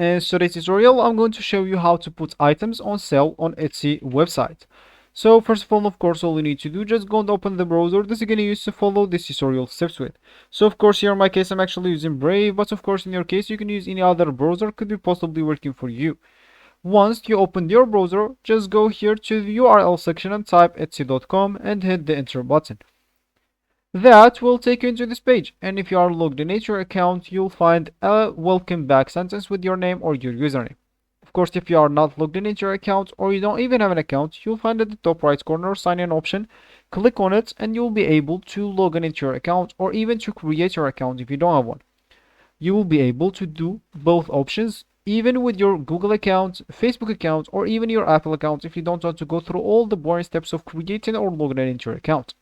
And so today's tutorial, I'm going to show you how to put items on sale on Etsy website. So first of all, all you need to do, just go and open the browser that you're going to use to follow this tutorial steps with. So of course, here in my case, I'm actually using Brave, but of course, in your case, you can use any other browser could be possibly working for you. Once you open your browser, just go here to the URL section and type etsy.com and hit the enter button. That will take you into this page, and if you are logged in your account, you'll find a welcome back sentence with your name or your username. Of course, if you are not logged in your account or you don't even have an account, you'll find at the top right corner sign in option. Click on it and you'll be able to log in into your account or even to create your account if you don't have one. You will be able to do both options even with your Google account, Facebook account, or even your Apple account if you don't want to go through all the boring steps of creating or logging in into your account.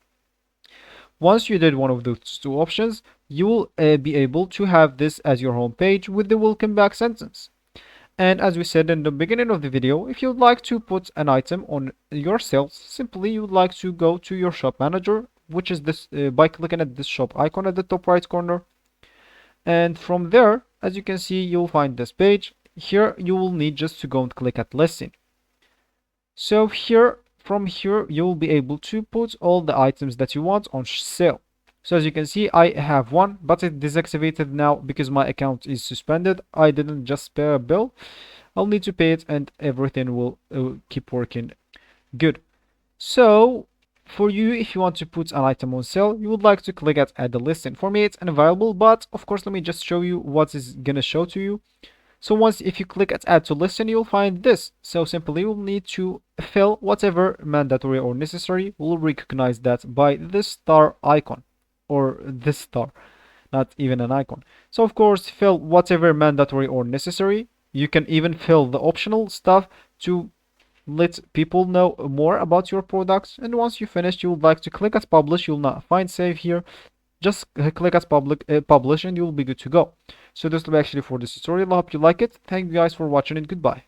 Once you did one of those two options, you will be able to have this as your home page with the welcome back sentence. And as we said in the beginning of the video, if you'd like to put an item on your sales, simply you would like to go to your shop manager, which is this by clicking at this shop icon at the top right corner. And from there, as you can see, you'll find this page. Here you will need just to go and click at listing. So from here, you'll be able to put all the items that you want on sale. So as you can see, I have one, but it's deactivated now because my account is suspended. I didn't just pay a bill. I'll need to pay it and everything will keep working good. So for you, if you want to put an item on sale, you would like to click at add the listing. For me, it's unavailable, but of course, let me just show you what is gonna show to you. So once if you click at add to listen, you'll find this. So simply you'll need to fill whatever mandatory or necessary. We'll recognize that by this star icon or this star, not even an icon. So of course, fill whatever mandatory or necessary. You can even fill the optional stuff to let people know more about your products. And once you finish, you would like to click at publish. You'll not find save here. Just click as publish and you'll be good to go. So this will be actually for this tutorial. I hope you like it. Thank you guys for watching and goodbye.